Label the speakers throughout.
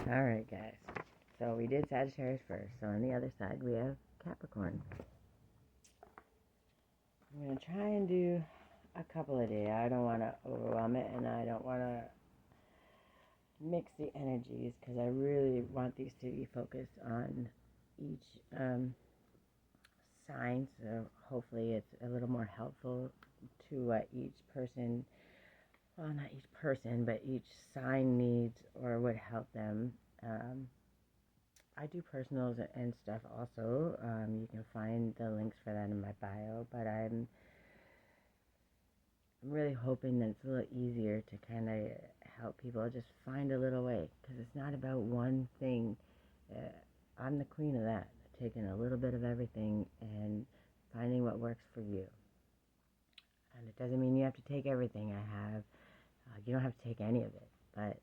Speaker 1: Alright, guys. So we did Sagittarius first. So on the other side, we have Capricorn. I'm going to try and do a couple a day. I don't want to overwhelm it, and I don't want to mix the energies because I really want these to be focused on each sign. So hopefully it's a little more helpful to what each person, well, not each person, but each sign needs or would help them. I do personals and stuff also. You can find the links for that in my bio, but I'm really hoping that it's a little easier to kind of help people just find a little way, because it's not about one thing. I'm the queen of that, taking a little bit of everything and finding what works for you. And it doesn't mean you have to take everything I have. You don't have to take any of it, but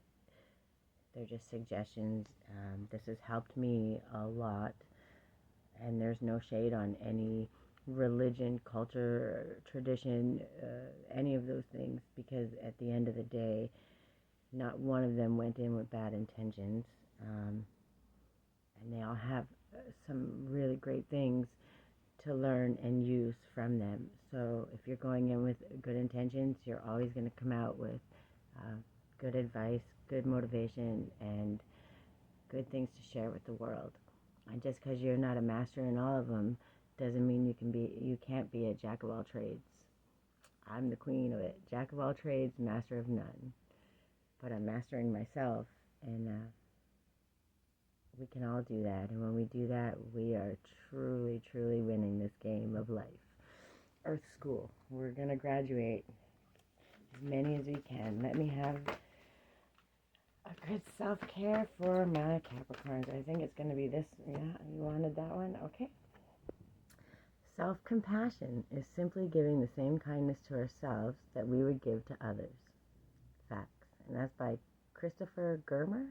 Speaker 1: they're just suggestions. This has helped me a lot, and there's no shade on any religion, culture, tradition, any of those things, because at the end of the day, not one of them went in with bad intentions, and they all have some really great things to learn and use from them. So if you're going in with good intentions, you're always going to come out with good advice, good motivation, and good things to share with the world. And just because you're not a master in all of them doesn't mean you can't be a jack of all trades. I'm the queen of it. Jack of all trades, master of none. But I'm mastering myself, and we can all do that. And when we do that, we are truly, truly winning this game of life. Earth School. We're going to graduate as many as we can. Let me have a good self-care for my Capricorns. I think it's going to be this. Yeah, you wanted that one? Okay. Self-compassion is simply giving the same kindness to ourselves that we would give to others. Facts. And that's by Christopher Germer.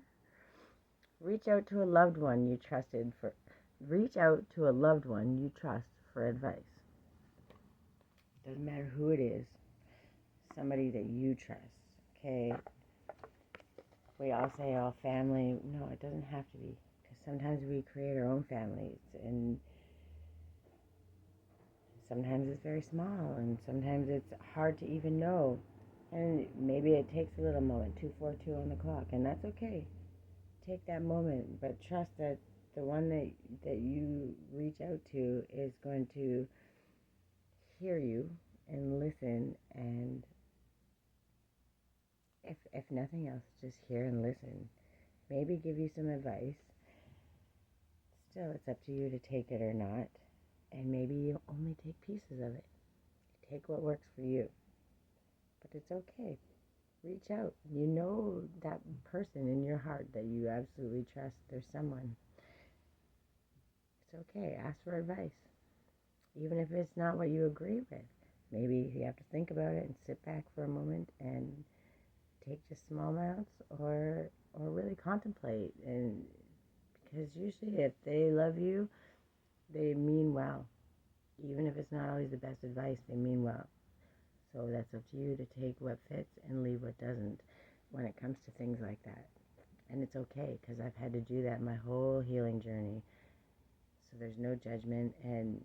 Speaker 1: Reach out to a loved one you trust for advice. Doesn't matter who it is. Somebody that you trust. Okay? We all say, oh, family. No, it doesn't have to be. Because sometimes we create our own families, and sometimes it's very small, and sometimes it's hard to even know. And maybe it takes a little moment, 242 on the clock, and that's okay. Take that moment, but trust that the one that you reach out to is going to hear you and listen, and if nothing else, just hear and listen. Maybe give you some advice. Still, it's up to you to take it or not. And maybe you only take pieces of it. Take what works for you. But it's okay. Reach out. You know that person in your heart that you absolutely trust. There's someone. It's okay. Ask for advice. Even if it's not what you agree with. Maybe you have to think about it and sit back for a moment and take just small amounts, or really contemplate. And because usually if they love you, they mean well. Even if it's not always the best advice, they mean well. So that's up to you to take what fits and leave what doesn't when it comes to things like that. And it's okay, because I've had to do that my whole healing journey. So there's no judgment, and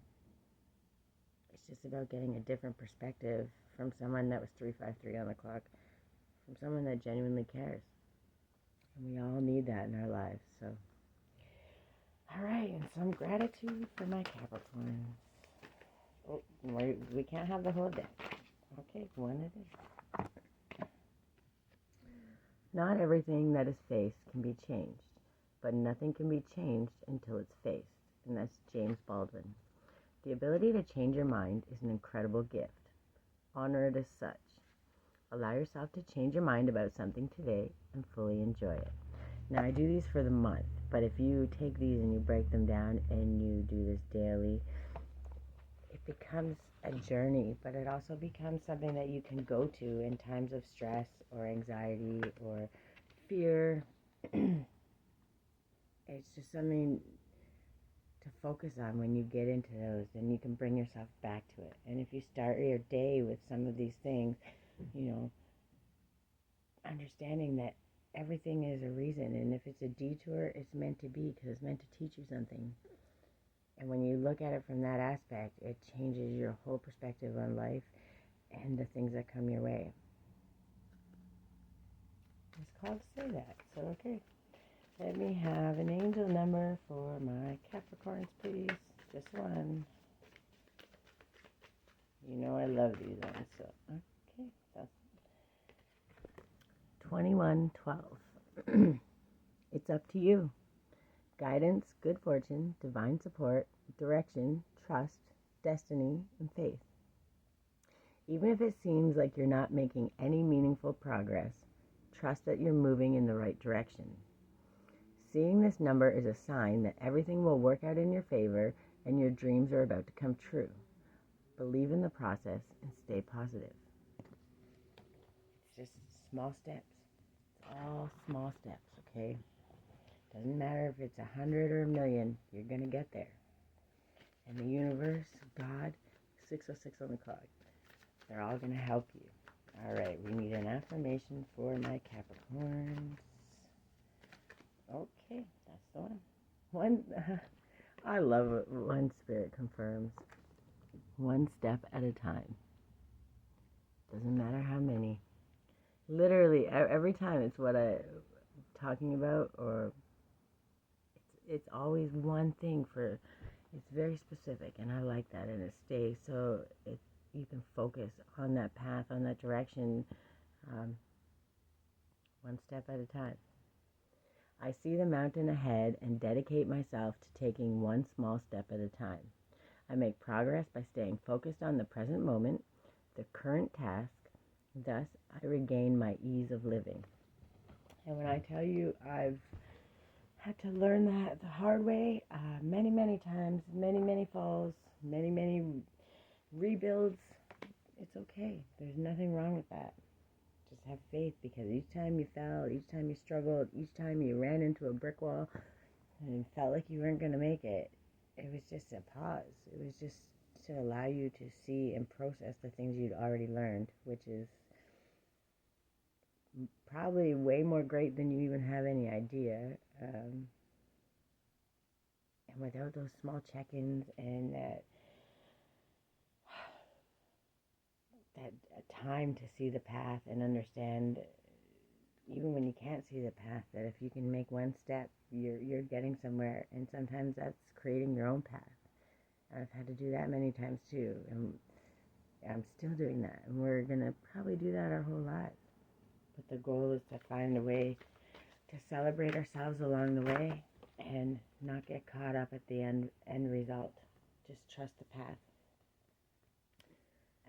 Speaker 1: it's just about getting a different perspective from someone that was 353 on the clock, from someone that genuinely cares. And we all need that in our lives. So, all right, and some gratitude for my Capricorn. Oh, we can't have the whole deck. Okay, one it is. Not everything that is faced can be changed, but nothing can be changed until it's faced. And that's James Baldwin. The ability to change your mind is an incredible gift. Honor it as such. Allow yourself to change your mind about something today and fully enjoy it. Now, I do these for the month, but if you take these and you break them down and you do this daily, it becomes a journey, but it also becomes something that you can go to in times of stress or anxiety or fear. It's just something to focus on when you get into those, and you can bring yourself back to it. And if you start your day with some of these things, understanding that everything is a reason. And if it's a detour, it's meant to be, because it's meant to teach you something. And when you look at it from that aspect, it changes your whole perspective on life and the things that come your way. It's called to say that. So, okay. Let me have an angel number for my Capricorns, please. Just one. You know I love these ones. So, okay. That's 2112. It's up to you. Guidance, good fortune, divine support, direction, trust, destiny, and faith. Even if it seems like you're not making any meaningful progress, trust that you're moving in the right direction. Seeing this number is a sign that everything will work out in your favor and your dreams are about to come true. Believe in the process and stay positive. It's just small steps. It's all small steps, okay? Doesn't matter if it's 100 or 1,000,000, you're going to get there. And the universe, God, 606 on the clock, they're all going to help you. All right, we need an affirmation for my Capricorns. Okay, that's the one. I love it. One spirit confirms. One step at a time. Doesn't matter how many. Literally, every time it's what I'm talking about, or it's always one thing for, it's very specific, and I like that, and it stays, so you can focus on that path, on that direction, one step at a time. I see the mountain ahead and dedicate myself to taking one small step at a time. I make progress by staying focused on the present moment, the current task. Thus, I regain my ease of living. And when I tell you I've had to learn that the hard way, many, many times, many, many falls, many, many rebuilds, it's okay. There's nothing wrong with that. Just have faith, because each time you fell, each time you struggled, each time you ran into a brick wall and felt like you weren't going to make it, it was just a pause. It was just to allow you to see and process the things you'd already learned, which is probably way more great than you even have any idea. And without those small check-ins and that time to see the path and understand, even when you can't see the path, that if you can make one step, you're getting somewhere. And sometimes that's creating your own path. I've had to do that many times too, and I'm still doing that, and we're gonna probably do that our whole lives. But the goal is to find a way to celebrate ourselves along the way and not get caught up at the end result. Just trust the path.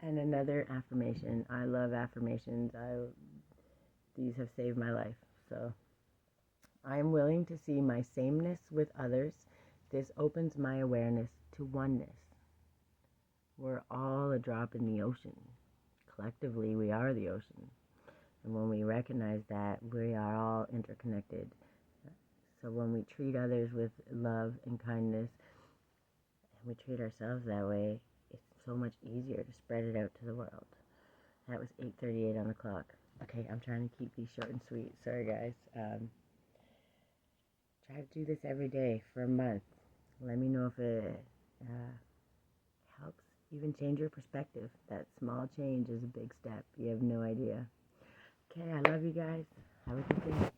Speaker 1: And another affirmation. I love affirmations. These have saved my life. So, I am willing to see my sameness with others. This opens my awareness to oneness. We're all a drop in the ocean. Collectively, we are the ocean. And when we recognize that, we are all interconnected. So when we treat others with love and kindness, and we treat ourselves that way, it's so much easier to spread it out to the world. That was 8:38 on the clock. Okay, I'm trying to keep these short and sweet. Sorry, guys. Try to do this every day for a month. Let me know if it helps even change your perspective. That small change is a big step. You have no idea. Okay, I love you guys. Have a good day.